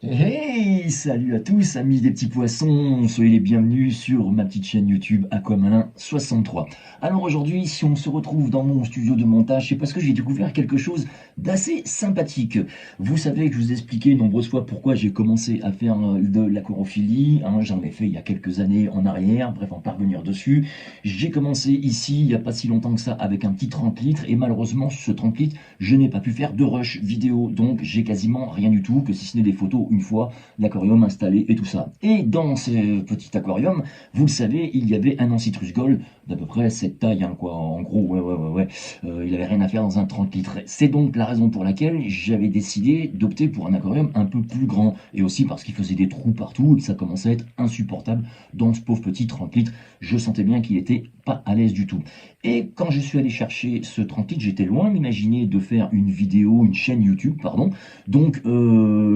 Hey, salut à tous, amis des petits poissons, soyez les bienvenus sur ma petite chaîne YouTube Aquamalin63. Alors aujourd'hui, si on se retrouve dans mon studio de montage, c'est parce que j'ai découvert quelque chose d'assez sympathique. Vous savez que je vous ai expliqué nombreuses fois pourquoi j'ai commencé à faire de l'aquarophilie, hein, j'en ai fait il y a quelques années en arrière, bref, en parvenir dessus. J'ai commencé ici, il n'y a pas si longtemps que ça, avec un petit 30 litres, et malheureusement, sur ce 30 litres, je n'ai pas pu faire de rush vidéo, donc j'ai quasiment rien du tout, que si ce n'est des photos une fois l'aquarium installé et tout ça. Et dans ce petit aquarium, vous le savez, il y avait un Ancitrus gold d'à peu près cette taille, hein, quoi. En gros, ouais. Il avait rien à faire dans un 30 litres. C'est donc la raison pour laquelle j'avais décidé d'opter pour un aquarium un peu plus grand. Et aussi parce qu'il faisait des trous partout et que ça commençait à être insupportable dans ce pauvre petit 30 litres. Je sentais bien qu'il était pas à l'aise du tout. Et quand je suis allé chercher ce 30 litres, j'étais loin d'imaginer de faire une vidéo, une chaîne YouTube, pardon. Donc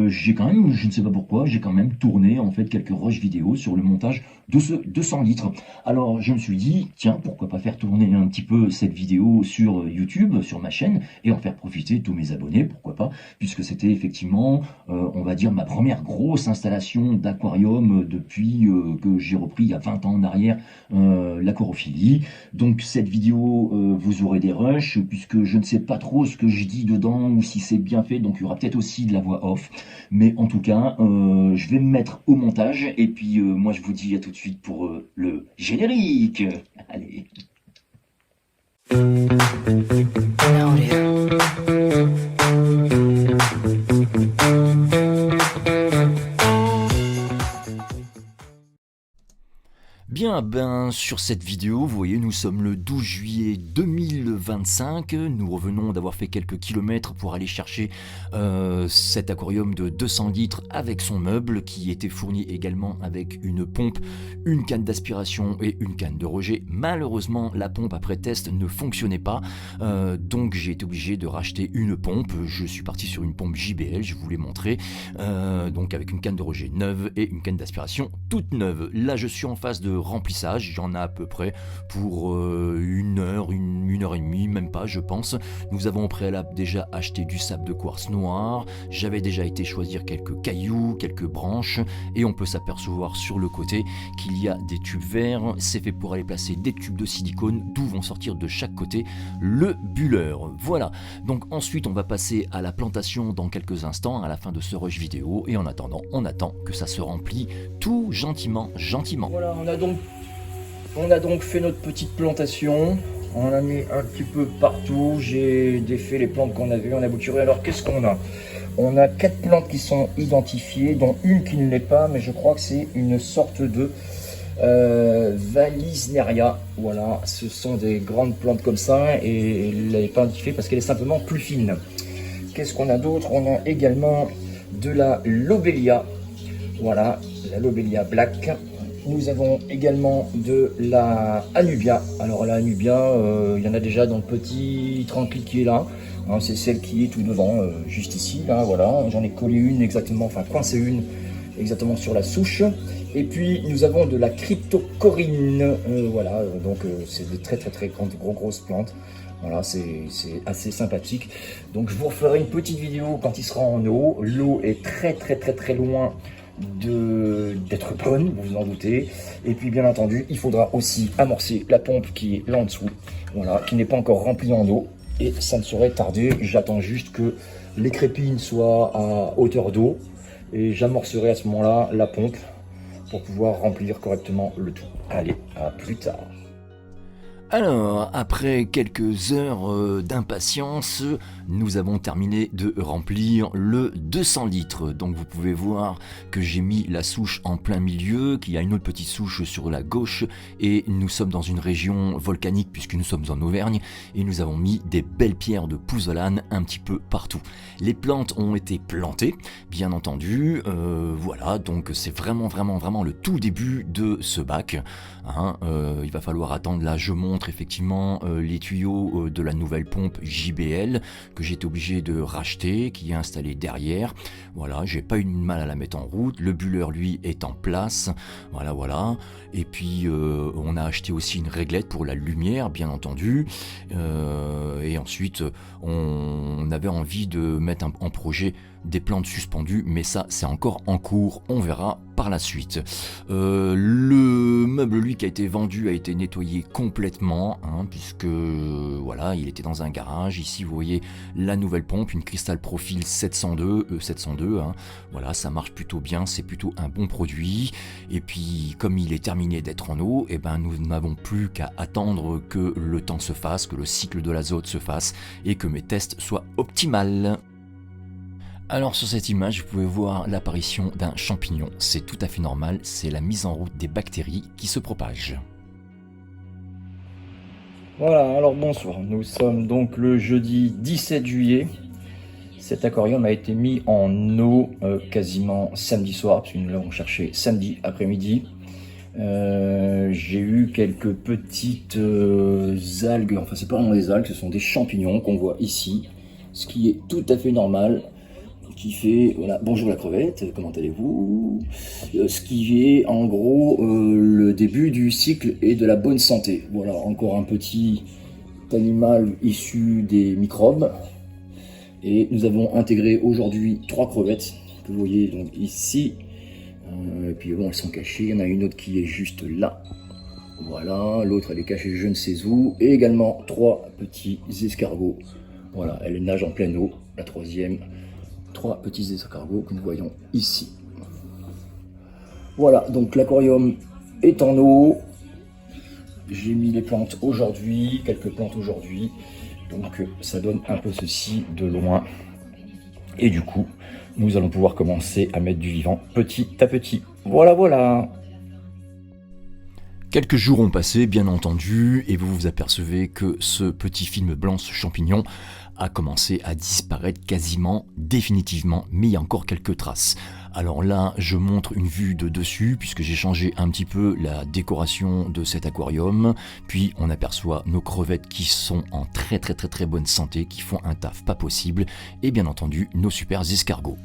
j'ai quand même, je ne sais pas pourquoi, j'ai quand même tourné en fait quelques rushs vidéo sur le montage de ce 200 litres. Alors je me suis dit, tiens, pourquoi pas faire tourner un petit peu cette vidéo sur YouTube, sur ma chaîne, et en faire profiter tous mes abonnés, pourquoi pas, puisque c'était effectivement, on va dire, ma première grosse installation d'aquarium depuis que j'ai repris il y a 20 ans en arrière l'aquarophilie. Donc cette vidéo, vous aurez des rushs, puisque je ne sais pas trop ce que je dis dedans, ou si c'est bien fait, donc il y aura peut-être aussi de la voix off. Mais en tout cas, je vais me mettre au montage, et puis moi je vous dis à tout de suite pour le générique. Allez. Bien, ben sur cette vidéo, vous voyez, nous sommes le 12 juillet 2025, nous revenons d'avoir fait quelques kilomètres pour aller chercher cet aquarium de 200 litres avec son meuble qui était fourni également avec une pompe, une canne d'aspiration et une canne de rejet. Malheureusement, la pompe après test ne fonctionnait pas, donc j'ai été obligé de racheter une pompe. Je suis parti sur une pompe JBL, je vous l'ai montré, donc avec une canne de rejet neuve et une canne d'aspiration toute neuve. Là, je suis en phase de remplissage, j'en ai à peu près pour une heure et demie, même pas je pense. Nous avons au préalable déjà acheté du sable de quartz noir, j'avais déjà été choisir quelques cailloux, quelques branches, et on peut s'apercevoir sur le côté qu'il y a des tubes verts. C'est fait pour aller placer des tubes de silicone d'où vont sortir de chaque côté le bulleur. Voilà, donc ensuite on va passer à la plantation dans quelques instants à la fin de ce rush vidéo, et en attendant on attend que ça se remplit tout gentiment. Voilà, on a donc fait notre petite plantation, on a mis un petit peu partout, j'ai défait les plantes qu'on avait, on a bouturé. Alors qu'est-ce qu'on a? On a 4 plantes qui sont identifiées, dont une qui ne l'est pas, mais je crois que c'est une sorte de Valisneria. Voilà, ce sont des grandes plantes comme ça, et elle n'est pas identifiée parce qu'elle est simplement plus fine. Qu'est-ce qu'on a d'autre? On a également de la Lobelia. Voilà, la Lobelia Black. Nous avons également de la Anubia. Alors la Anubia, il y en a déjà dans le petit 30 litres qui est là. Hein, c'est celle qui est tout devant, juste ici. Là, voilà, j'en ai collé une exactement, enfin coincé une exactement sur la souche. Et puis nous avons de la Cryptocorine. Voilà, donc c'est de très grosses plantes. Voilà, c'est assez sympathique. Donc je vous referai une petite vidéo quand il sera en eau. L'eau est très loin d'être bonne, vous vous en doutez. Et puis bien entendu, il faudra aussi amorcer la pompe qui est là en dessous, voilà, qui n'est pas encore remplie en eau. Et ça ne saurait tarder, j'attends juste que les crépines soient à hauteur d'eau. Et j'amorcerai à ce moment-là la pompe pour pouvoir remplir correctement le tout. Allez, à plus tard. Alors, après quelques heures d'impatience, nous avons terminé de remplir le 200 litres. Donc vous pouvez voir que j'ai mis la souche en plein milieu, qu'il y a une autre petite souche sur la gauche, et nous sommes dans une région volcanique puisque nous sommes en Auvergne, et nous avons mis des belles pierres de pouzzolane un petit peu partout. Les plantes ont été plantées, bien entendu, voilà, donc c'est vraiment le tout début de ce bac. Hein, il va falloir attendre, là je montre effectivement les tuyaux de la nouvelle pompe JBL que j'ai été obligé de racheter, qui est installée derrière. Voilà, j'ai pas eu de mal à la mettre en route. Le bulleur lui est en place, voilà. Et puis on a acheté aussi une réglette pour la lumière, bien entendu. Et ensuite on avait envie de mettre en projet des plantes suspendues, mais ça c'est encore en cours, on verra par la suite. Le meuble lui qui a été vendu a été nettoyé complètement, puisque voilà, il était dans un garage. Ici vous voyez la nouvelle pompe, une Crystal Profil 702, voilà, ça marche plutôt bien, c'est plutôt un bon produit. Et puis comme il est terminé d'être en eau, et ben nous n'avons plus qu'à attendre que le temps se fasse, que le cycle de l'azote se fasse et que mes tests soient optimales. Alors sur cette image, vous pouvez voir l'apparition d'un champignon. C'est tout à fait normal, c'est la mise en route des bactéries qui se propagent. Voilà, alors bonsoir, nous sommes donc le jeudi 17 juillet. Cet aquarium a été mis en eau quasiment samedi soir, parce que nous l'avons cherché samedi après-midi. J'ai eu quelques petites algues, enfin c'est pas vraiment des algues, ce sont des champignons qu'on voit ici, ce qui est tout à fait normal. Qui fait, voilà, bonjour la crevette, comment allez-vous? Ce qui est en gros le début du cycle et de la bonne santé. Voilà, encore un petit animal issu des microbes. Et nous avons intégré aujourd'hui 3 crevettes que vous voyez donc ici. Et puis bon, elles sont cachées, il y en a une autre qui est juste là. Voilà, l'autre elle est cachée je ne sais où. Et également 3 petits escargots. Voilà, elle nage en pleine eau, la troisième. 3 petits escargots que nous voyons ici. Voilà, donc l'aquarium est en eau. J'ai mis les plantes aujourd'hui, quelques plantes aujourd'hui. Donc ça donne un peu ceci de loin. Et du coup, nous allons pouvoir commencer à mettre du vivant petit à petit. Voilà, voilà. Quelques jours ont passé, bien entendu, et vous vous apercevez que ce petit film blanc, ce champignon, a commencé à disparaître quasiment définitivement, mais il y a encore quelques traces. Alors là, je montre une vue de dessus, puisque j'ai changé un petit peu la décoration de cet aquarium, puis on aperçoit nos crevettes qui sont en très bonne santé, qui font un taf pas possible, et bien entendu, nos super escargots.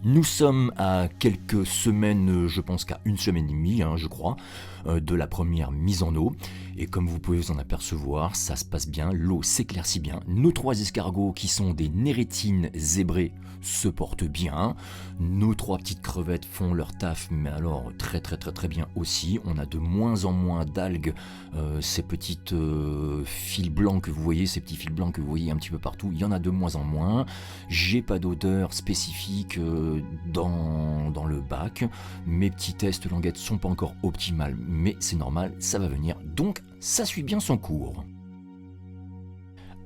Nous sommes à quelques semaines, je pense qu'à une semaine et demie, je crois, de la première mise en eau. Et comme vous pouvez vous en apercevoir, ça se passe bien, l'eau s'éclaircit bien. Nos 3 escargots qui sont des nérétines zébrées se portent bien. Nos 3 petites crevettes font leur taf, mais alors très bien aussi. On a de moins en moins d'algues, ces petites fils blancs que vous voyez, ces petits fils blancs que vous voyez un petit peu partout, il y en a de moins en moins. J'ai pas d'odeur spécifique dans le bac. Mes petits tests languettes sont pas encore optimales, mais c'est normal, ça va venir. Donc ça suit bien son cours.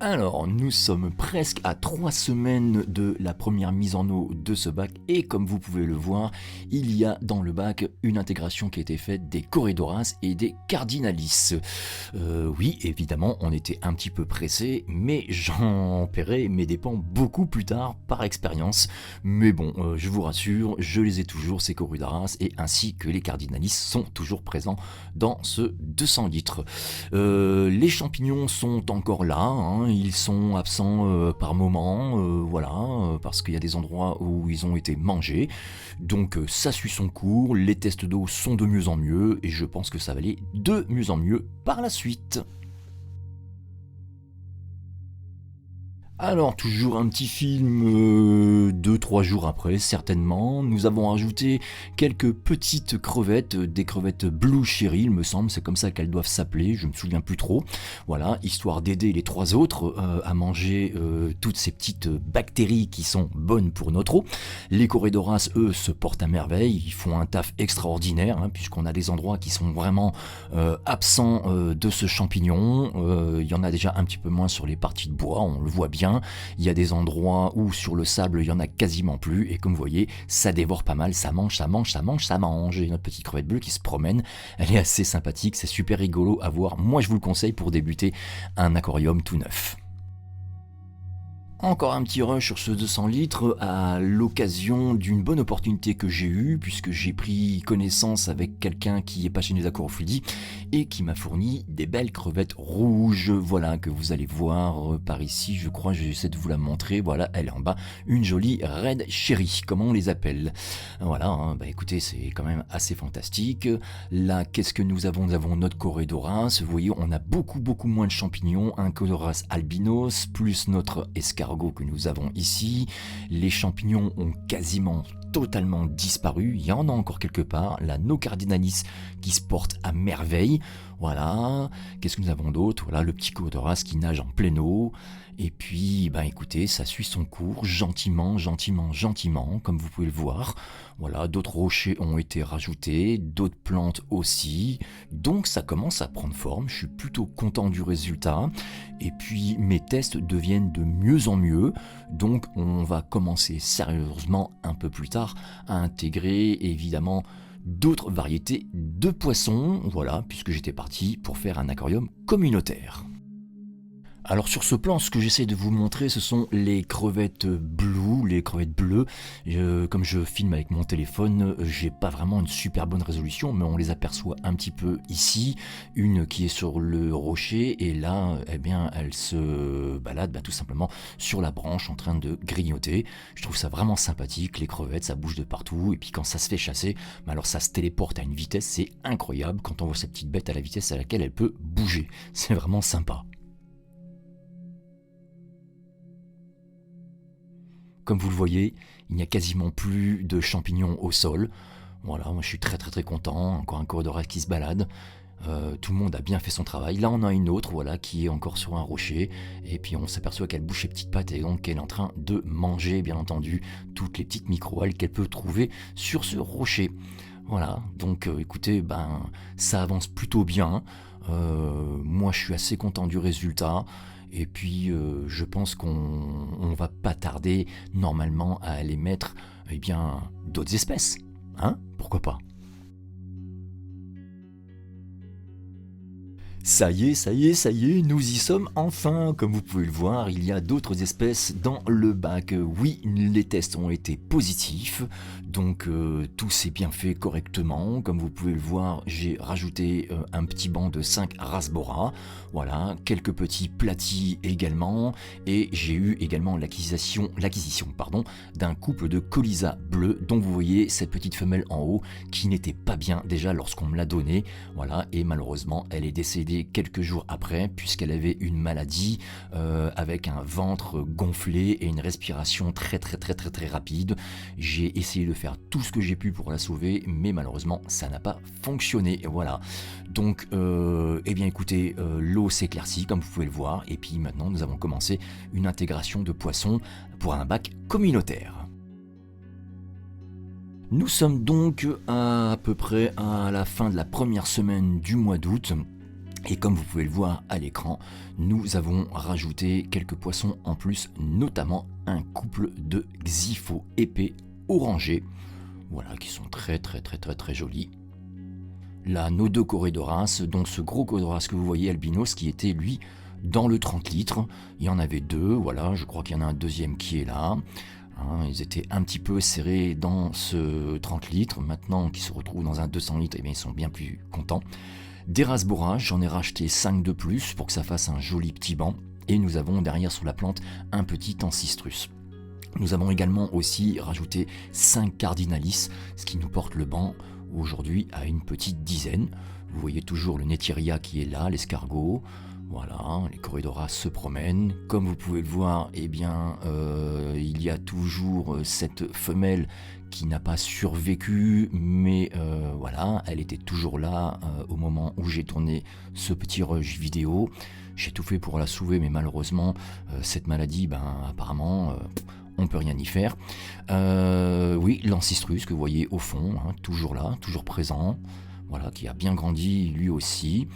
Alors, nous sommes presque à 3 semaines de la première mise en eau de ce bac et comme vous pouvez le voir, il y a dans le bac une intégration qui a été faite des Corydoras et des Cardinalis. Oui, évidemment, on était un petit peu pressé, mais j'en paierai mes dépenses beaucoup plus tard par expérience. Mais bon, je vous rassure, je les ai toujours, ces Corydoras, et ainsi que les Cardinalis sont toujours présents dans ce 200 litres. Les champignons sont encore là, ils sont absents par moment, parce qu'il y a des endroits où ils ont été mangés. Donc ça suit son cours, les tests d'eau sont de mieux en mieux, et je pense que ça va aller de mieux en mieux par la suite. Alors, toujours un petit film 2-3 jours après, certainement. Nous avons rajouté quelques petites crevettes, des crevettes Blue Cherry, il me semble, c'est comme ça qu'elles doivent s'appeler, je me souviens plus trop. Voilà, histoire d'aider les 3 autres à manger toutes ces petites bactéries qui sont bonnes pour notre eau. Les Corydoras, eux, se portent à merveille, ils font un taf extraordinaire, puisqu'on a des endroits qui sont vraiment absents de ce champignon. Il y en a déjà un petit peu moins sur les parties de bois, on le voit bien. Il y a des endroits où sur le sable il y en a quasiment plus et comme vous voyez ça dévore pas mal, ça mange. Et notre petite crevette bleue qui se promène, elle est assez sympathique, c'est super rigolo à voir. Moi je vous le conseille pour débuter un aquarium tout neuf. Encore un petit rush sur ce 200 litres à l'occasion d'une bonne opportunité que j'ai eue puisque j'ai pris connaissance avec quelqu'un qui est passionné d'aquariophilie et qui m'a fourni des belles crevettes rouges, voilà, que vous allez voir par ici, je crois, j'essaie de vous la montrer, voilà, elle est en bas, une jolie Red Cherry, comme on les appelle. Voilà, écoutez, c'est quand même assez fantastique. Là, qu'est-ce que nous avons? Nous avons notre Corydoras, vous voyez, on a beaucoup moins de champignons, un Corydoras albinos, plus notre escargot, escargots que nous avons ici. Les champignons ont quasiment totalement disparu. Il y en a encore quelque part. La Nocardinalis qui se porte à merveille. Voilà. Qu'est-ce que nous avons d'autre? Voilà, le petit Courtoras qui nage en pleine eau. Et puis, ben écoutez, ça suit son cours gentiment, comme vous pouvez le voir. Voilà, d'autres rochers ont été rajoutés, d'autres plantes aussi. Donc ça commence à prendre forme, je suis plutôt content du résultat. Et puis mes tests deviennent de mieux en mieux. Donc on va commencer sérieusement un peu plus tard à intégrer évidemment d'autres variétés de poissons. Voilà, puisque j'étais parti pour faire un aquarium communautaire. Alors sur ce plan, ce que j'essaie de vous montrer, ce sont les crevettes bleues, les crevettes bleues. Comme je filme avec mon téléphone, j'ai pas vraiment une super bonne résolution, mais on les aperçoit un petit peu ici. Une qui est sur le rocher, et là, eh bien, elle se balade tout simplement sur la branche en train de grignoter. Je trouve ça vraiment sympathique, les crevettes, ça bouge de partout, et puis quand ça se fait chasser, alors ça se téléporte à une vitesse, c'est incroyable quand on voit cette petite bête à la vitesse à laquelle elle peut bouger. C'est vraiment sympa. Comme vous le voyez, il n'y a quasiment plus de champignons au sol. Voilà, moi je suis très content. Encore un Courtoras qui se balade. Tout le monde a bien fait son travail. Là on a une autre, voilà, qui est encore sur un rocher. Et puis on s'aperçoit qu'elle bouge ses petites pattes et donc qu'elle est en train de manger, bien entendu, toutes les petites micro-algues qu'elle peut trouver sur ce rocher. Voilà, donc écoutez, ça avance plutôt bien. Moi je suis assez content du résultat. Et puis je pense qu'on va pas tarder normalement à aller mettre d'autres espèces. Hein? Pourquoi pas? Ça y est, nous y sommes enfin. Comme vous pouvez le voir, il y a d'autres espèces dans le bac. Oui, les tests ont été positifs, donc tout s'est bien fait correctement. Comme vous pouvez le voir, j'ai rajouté un petit banc de 5 Rasbora, voilà, quelques petits platis également, et j'ai eu également l'acquisition d'un couple de Colisa bleus, dont vous voyez cette petite femelle en haut qui n'était pas bien déjà lorsqu'on me l'a donnée, voilà, et malheureusement elle est décédée quelques jours après puisqu'elle avait une maladie avec un ventre gonflé et une respiration très rapide. J'ai essayé de faire tout ce que j'ai pu pour la sauver, mais malheureusement ça n'a pas fonctionné. Voilà, donc écoutez, l'eau s'éclaircit comme vous pouvez le voir, et puis maintenant nous avons commencé une intégration de poissons pour un bac communautaire. Nous sommes donc à peu près à la fin de la première semaine du mois d'août. Et comme vous pouvez le voir à l'écran, nous avons rajouté quelques poissons en plus, notamment un couple de Xipho épais orangés, voilà, qui sont très jolis. Là, nos deux Courtoras, donc ce gros Courtoras que vous voyez albinos qui était lui dans le 30 litres, il y en avait deux, voilà, je crois qu'il y en a un deuxième qui est là. Ils étaient un petit peu serrés dans ce 30 litres, maintenant qu'ils se retrouvent dans un 200 litres, ils sont bien plus contents. Des Rasbora, j'en ai racheté 5 de plus pour que ça fasse un joli petit banc. Et nous avons derrière sur la plante un petit Ancistrus. Nous avons également aussi rajouté 5 Cardinalis, ce qui nous porte le banc aujourd'hui à une petite dizaine. Vous voyez toujours le Netiria qui est là, l'escargot. Voilà, les Courtoras se promènent. Comme vous pouvez le voir, il y a toujours cette femelle qui n'a pas survécu, mais voilà, elle était toujours là au moment où j'ai tourné ce petit rush vidéo. J'ai tout fait pour la sauver, mais malheureusement, cette maladie, apparemment, on peut rien y faire. Oui, l'Ancistrus que vous voyez au fond, toujours là, toujours présent, voilà, qui a bien grandi lui aussi.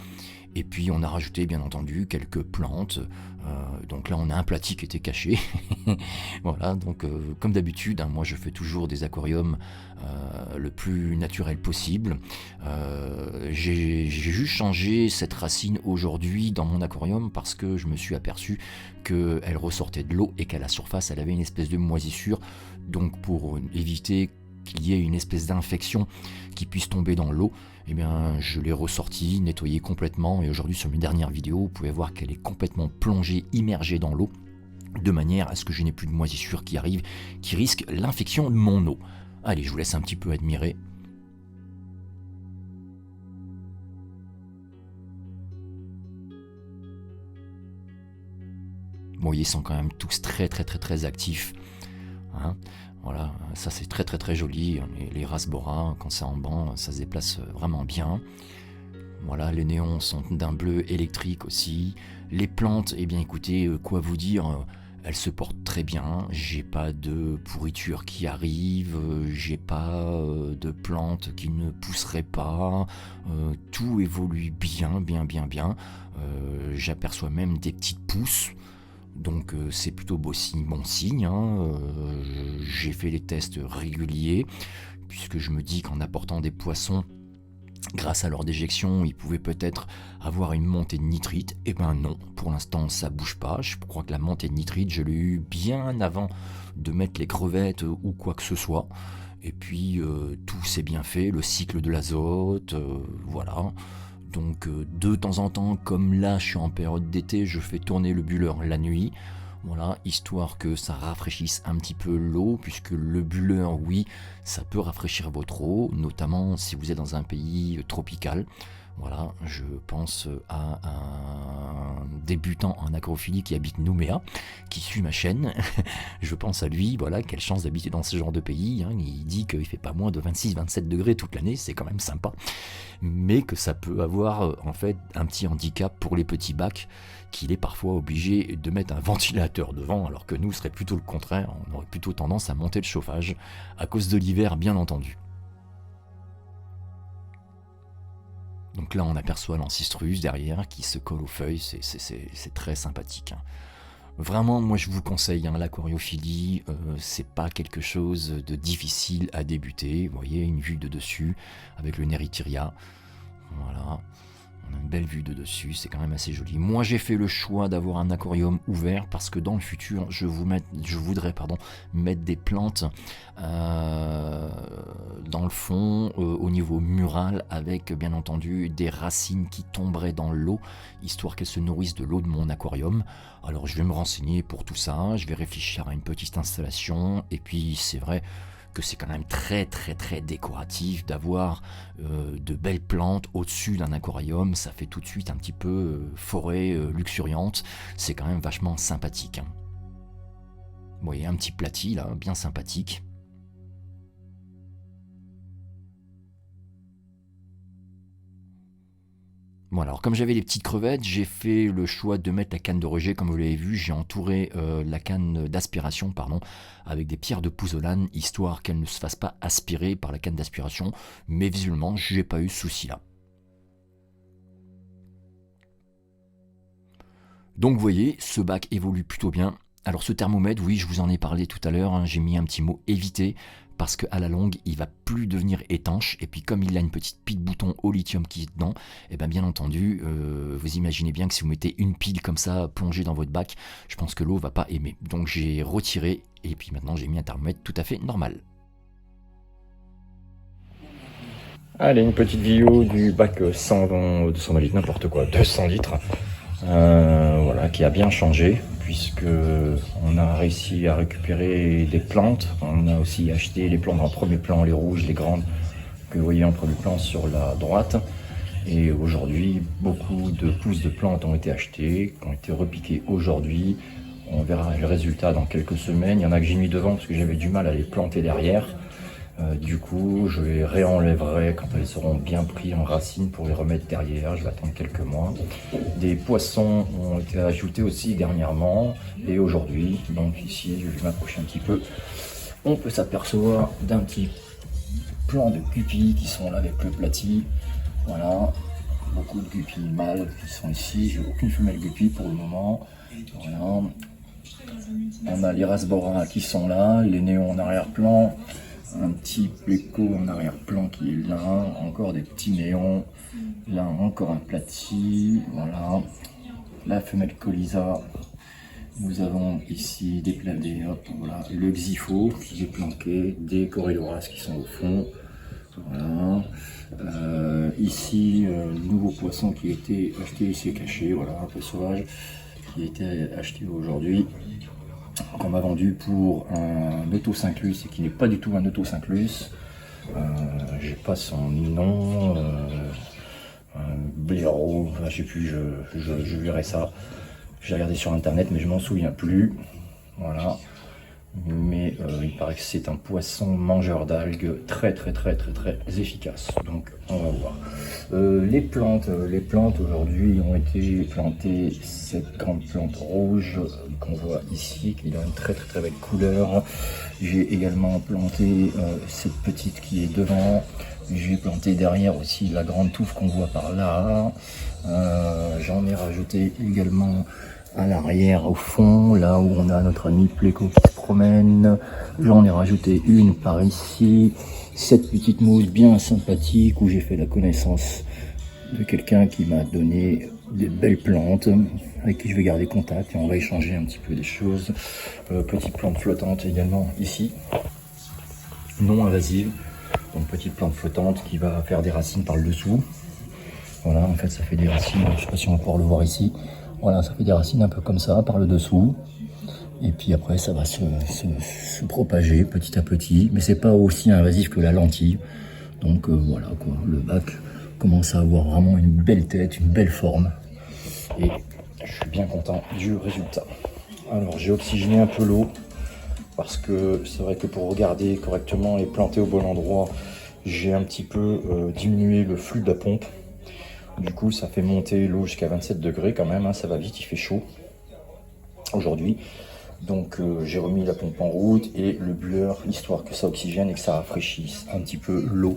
Et puis on a rajouté bien entendu quelques plantes, donc là on a un platy qui était caché. Voilà, donc comme d'habitude, moi je fais toujours des aquariums le plus naturel possible. J'ai juste changé cette racine aujourd'hui dans mon aquarium parce que je me suis aperçu qu'elle ressortait de l'eau et qu'à la surface elle avait une espèce de moisissure, donc pour éviter qu'il y ait une espèce d'infection qui puisse tomber dans l'eau, je l'ai ressorti, nettoyé complètement, et aujourd'hui sur mes dernières vidéos, vous pouvez voir qu'elle est complètement plongée, immergée dans l'eau, de manière à ce que je n'ai plus de moisissure qui arrive, qui risque l'infection de mon eau. Allez, je vous laisse un petit peu admirer. Bon, ils sont quand même tous très très très très actifs. Hein. Voilà, ça c'est très très très joli. Les Rasbora, quand c'est en banc, ça se déplace vraiment bien. Voilà, les néons sont d'un bleu électrique aussi. Les plantes, eh bien écoutez, quoi vous dire, elles se portent très bien. J'ai pas de pourriture qui arrive, j'ai pas de plantes qui ne pousseraient pas. Tout évolue bien, bien, bien, bien. J'aperçois même des petites pousses. Donc c'est plutôt bon signe. Hein. J'ai fait les tests réguliers, puisque je me dis qu'en apportant des poissons, grâce à leur déjection, ils pouvaient peut-être avoir une montée de nitrite. Eh ben non, pour l'instant ça bouge pas. Je crois que la montée de nitrite, je l'ai eu bien avant de mettre les crevettes ou quoi que ce soit. Et puis tout s'est bien fait, le cycle de l'azote, voilà. Donc de temps en temps, comme là je suis en période d'été, je fais tourner le bulleur la nuit. Voilà, histoire que ça rafraîchisse un petit peu l'eau, puisque le bulleur, oui, ça peut rafraîchir votre eau, notamment si vous êtes dans un pays tropical. Voilà, je pense à un débutant en agrophilie qui habite Nouméa, qui suit ma chaîne. Je pense à lui, voilà, quelle chance d'habiter dans ce genre de pays. Hein. Il dit qu'il fait pas moins de 26-27 degrés toute l'année, c'est quand même sympa. Mais que ça peut avoir en fait un petit handicap pour les petits bacs, qu'il est parfois obligé de mettre un ventilateur devant, alors que nous, ce serait plutôt le contraire. On aurait plutôt tendance à monter le chauffage, à cause de l'hiver, bien entendu. Donc là, on aperçoit l'ancistrus derrière qui se colle aux feuilles, c'est très sympathique. Hein. Vraiment, moi je vous conseille, hein, l'aquariophilie, c'est pas quelque chose de difficile à débuter. Vous voyez, une vue de dessus avec le Neritiria. Voilà, on a une belle vue de dessus, c'est quand même assez joli. Moi j'ai fait le choix d'avoir un aquarium ouvert parce que dans le futur, je voudrais mettre des plantes dans le fond, au niveau mural, avec bien entendu des racines qui tomberaient dans l'eau, histoire qu'elles se nourrissent de l'eau de mon aquarium. Alors je vais me renseigner pour tout ça, je vais réfléchir à une petite installation, et puis c'est vrai que c'est quand même très très très décoratif d'avoir de belles plantes au-dessus d'un aquarium. Ça fait tout de suite un petit peu forêt luxuriante, c'est quand même vachement sympathique. Hein. Vous voyez, un petit platy là, bien sympathique. Voilà, alors comme j'avais les petites crevettes, j'ai fait le choix de mettre la canne de rejet, comme vous l'avez vu, j'ai entouré la canne d'aspiration, avec des pierres de pouzzolane, histoire qu'elle ne se fasse pas aspirer par la canne d'aspiration, mais visuellement, j'ai pas eu ce souci-là. Donc vous voyez, ce bac évolue plutôt bien. Alors ce thermomètre, oui, je vous en ai parlé tout à l'heure, hein, j'ai mis un petit mot éviter, parce qu'à la longue, il va plus devenir étanche, et puis comme il a une petite pile bouton au lithium qui est dedans, et bien entendu, vous imaginez bien que si vous mettez une pile comme ça plongée dans votre bac, je pense que l'eau va pas aimer. Donc j'ai retiré, et puis maintenant j'ai mis un thermomètre tout à fait normal. Allez, une petite vidéo du bac 200 litres, n'importe quoi, 200 litres, voilà, qui a bien changé, puisque on a réussi à récupérer des plantes. On a aussi acheté les plantes en premier plan, les rouges, les grandes, que vous voyez en premier plan sur la droite. Et aujourd'hui, beaucoup de pousses de plantes ont été achetées, qui ont été repiquées aujourd'hui. On verra le résultat dans quelques semaines. Il y en a que j'ai mis devant parce que j'avais du mal à les planter derrière. Du coup, je les réenlèverai quand elles seront bien prises en racines pour les remettre derrière. Je vais attendre quelques mois. Des poissons ont été ajoutés aussi dernièrement et aujourd'hui. Donc ici, je vais m'approcher un petit peu. On peut s'apercevoir d'un petit plan de guppies qui sont là avec le platy. Voilà, beaucoup de guppies mâles qui sont ici. J'ai aucune femelle guppy pour le moment. Voilà. On a les Rasbora qui sont là, les néons en arrière-plan. Un petit pléco en arrière-plan qui est là, encore des petits néons, là encore un platy, voilà, la femelle Colisa, nous avons ici des planés, voilà, le Xipho qui est planqué, des Corylloras qui sont au fond, voilà, ici, nouveau poisson qui a été acheté, ici caché, voilà, un peu sauvage, qui a été acheté aujourd'hui. Qu'on m'a vendu pour un Otocinclus et qui n'est pas du tout un Otocinclus. J'ai pas son nom, Blaireau, je sais plus, je verrai ça. J'ai regardé sur internet mais je m'en souviens plus. Voilà. Mais il paraît que c'est un poisson mangeur d'algues très efficace. Donc on va voir. Les plantes aujourd'hui ont été plantées, cette grande plante rouge qu'on voit ici, qui a une très belle couleur. J'ai également planté cette petite qui est devant. J'ai planté derrière aussi la grande touffe qu'on voit par là. J'en ai rajouté également à l'arrière, au fond, là où on a notre ami Pléco qui se promène. J'en ai rajouté une par ici. Cette petite mousse bien sympathique où j'ai fait la connaissance de quelqu'un qui m'a donné des belles plantes avec qui je vais garder contact et on va échanger un petit peu des choses. Petite plante flottante également ici, non invasive. Donc petite plante flottante qui va faire des racines par le dessous. Voilà, en fait ça fait des racines, je sais pas si on va pouvoir le voir ici. Voilà, ça fait des racines un peu comme ça, par le dessous. Et puis après, ça va se propager petit à petit. Mais c'est pas aussi invasif que la lentille. Donc voilà, quoi. Le bac commence à avoir vraiment une belle tête, une belle forme. Et je suis bien content du résultat. Alors, j'ai oxygéné un peu l'eau. Parce que c'est vrai que pour regarder correctement et planter au bon endroit, j'ai un petit peu diminué le flux de la pompe. Du coup, ça fait monter l'eau jusqu'à 27 degrés quand même, hein, ça va vite, il fait chaud aujourd'hui. Donc j'ai remis la pompe en route et le bueur, histoire que ça oxygène et que ça rafraîchisse un petit peu l'eau,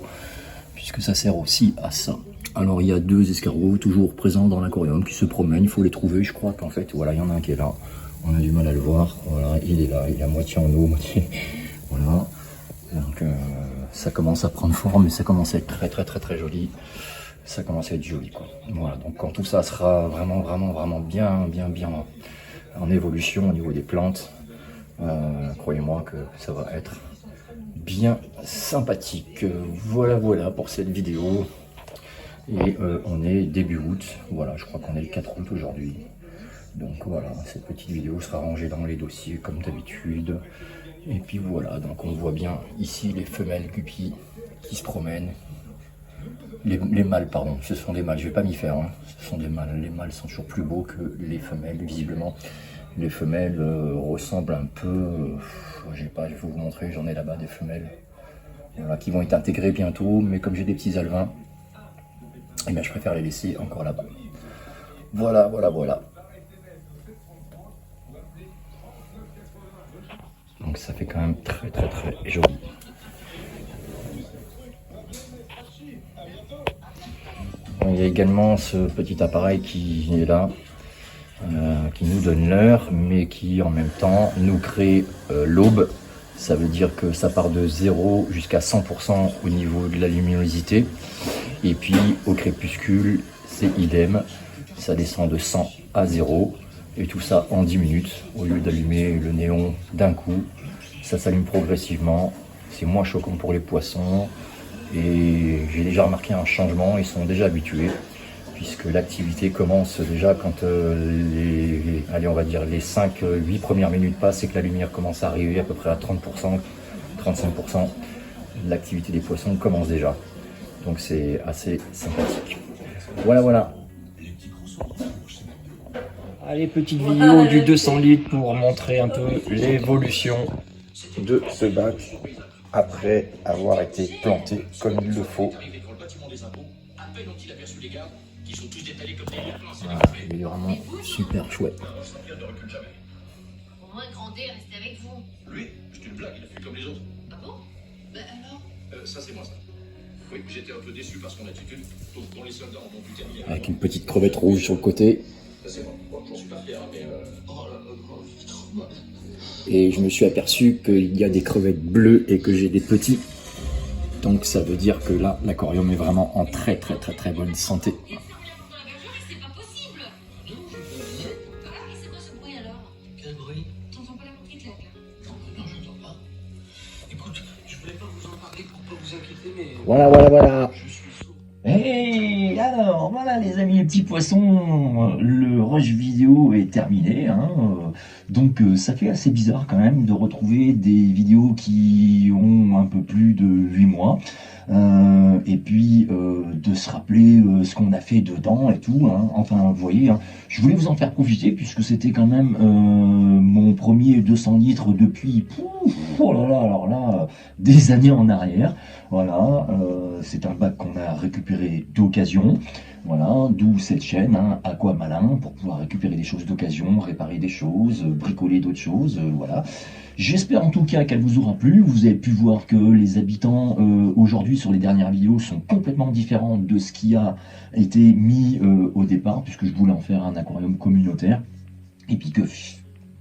puisque ça sert aussi à ça. Alors il y a 2 escargots toujours présents dans l'aquarium qui se promènent, il faut les trouver. Je crois qu'en fait, voilà, il y en a un qui est là, on a du mal à le voir. Voilà, il est là, il est à moitié en eau, moitié... Voilà, donc ça commence à prendre forme et ça commence à être très joli. Ça commence à être joli, quoi. Voilà, donc quand tout ça sera vraiment bien en évolution au niveau des plantes, croyez-moi que ça va être bien sympathique. Voilà pour cette vidéo. Et on est début août, voilà, je crois qu'on est le 4 août aujourd'hui. Donc voilà, cette petite vidéo sera rangée dans les dossiers comme d'habitude. Et puis voilà, donc on voit bien ici les femelles guppies qui se promènent. Les mâles, pardon, ce sont des mâles, je vais pas m'y faire, hein. Ce sont des mâles, les mâles sont toujours plus beaux que les femelles, visiblement. Les femelles ressemblent un peu, je vais vous montrer, j'en ai là-bas des femelles, voilà, qui vont être intégrées bientôt, mais comme j'ai des petits alevins, eh bien, je préfère les laisser encore là-bas. Voilà. Donc ça fait quand même très joli. Il y a également ce petit appareil qui est là, qui nous donne l'heure, mais qui en même temps nous crée l'aube. Ça veut dire que ça part de 0 jusqu'à 100% au niveau de la luminosité. Et puis au crépuscule, c'est idem. Ça descend de 100 à 0. Et tout ça en 10 minutes. Au lieu d'allumer le néon d'un coup, ça s'allume progressivement. C'est moins choquant pour les poissons. Et j'ai déjà remarqué un changement, ils sont déjà habitués, puisque l'activité commence déjà quand allez, on va dire les 5-8 premières minutes passent et que la lumière commence à arriver à peu près à 30%, 35%. L'activité des poissons commence déjà. Donc c'est assez sympathique. Voilà. Allez, petite vidéo du 200 litres pour montrer un peu l'évolution de ce bac après avoir été planté comme il le faut. Voilà, il est vraiment super chouette. Au moins, Grandet est resté avec vous. Lui, c'est une blague, il a fait comme les autres. Ah bon? Bah alors? Ça, c'est moi, ça. Oui, j'étais un peu déçu par son attitude. Dont les soldats en ont pu terminer. Avec une petite crevette rouge sur le côté. Ça, c'est moi. Bon, j'en suis pas fier, mais oh là là, c'est trop mal. Et je me suis aperçu qu'il y a des crevettes bleues et que j'ai des petits. Donc ça veut dire que là, l'aquarium est vraiment en très bonne santé. C'est pas possible. Ah, mais c'est quoi ce bruit alors? Quel bruit? T'entends pas la pompe qui claque là? Non, je n'entends pas. Écoute, je voulais pas vous en parler pour pas vous inquiéter, mais... Voilà. Je suis sourd. Et alors, voilà les amis les petits poissons, le rush vidéo est terminé, hein, donc ça fait assez bizarre quand même de retrouver des vidéos qui ont un peu plus de 8 mois, et puis de se rappeler ce qu'on a fait dedans et tout, hein. Enfin vous voyez, hein, je voulais vous en faire profiter puisque c'était quand même mon premier 200 litres depuis, oh là là, alors là, des années en arrière. Voilà, c'est un bac qu'on a récupéré d'occasion. Voilà, d'où cette chaîne, hein, Aquamalin, pour pouvoir récupérer des choses d'occasion, réparer des choses, bricoler d'autres choses, voilà. J'espère en tout cas qu'elle vous aura plu. Vous avez pu voir que les habitants aujourd'hui sur les dernières vidéos sont complètement différents de ce qui a été mis au départ, puisque je voulais en faire un aquarium communautaire. Et puis que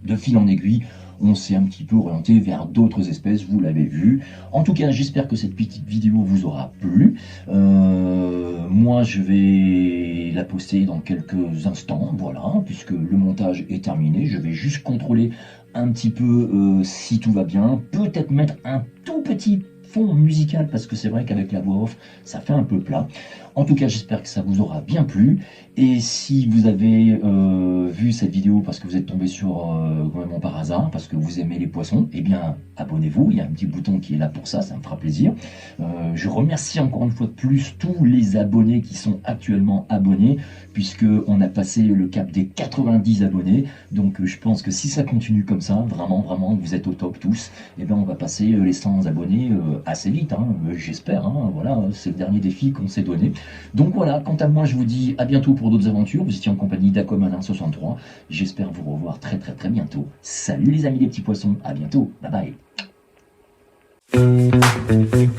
de fil en aiguille, on s'est un petit peu orienté vers d'autres espèces, vous l'avez vu. En tout cas, j'espère que cette petite vidéo vous aura plu. Moi, je vais la poster dans quelques instants, voilà, puisque le montage est terminé. Je vais juste contrôler un petit peu si tout va bien. Peut-être mettre un tout petit fond musical, parce que c'est vrai qu'avec la voix off, ça fait un peu plat. En tout cas, j'espère que ça vous aura bien plu. Et si vous avez vu cette vidéo parce que vous êtes tombé sur vraiment par hasard, parce que vous aimez les poissons, eh bien, abonnez-vous. Il y a un petit bouton qui est là pour ça, ça me fera plaisir. Je remercie encore une fois de plus tous les abonnés qui sont actuellement abonnés, puisqu'on a passé le cap des 90 abonnés. Donc, je pense que si ça continue comme ça, vraiment, vraiment, vous êtes au top tous, eh bien, on va passer les 100 abonnés assez vite, hein, j'espère. Hein, voilà, c'est le dernier défi qu'on s'est donné. Donc voilà, quant à moi, je vous dis à bientôt pour d'autres aventures. Vous étiez en compagnie d'Aquamalin63. J'espère vous revoir très très très bientôt. Salut les amis des petits poissons, à bientôt, bye bye.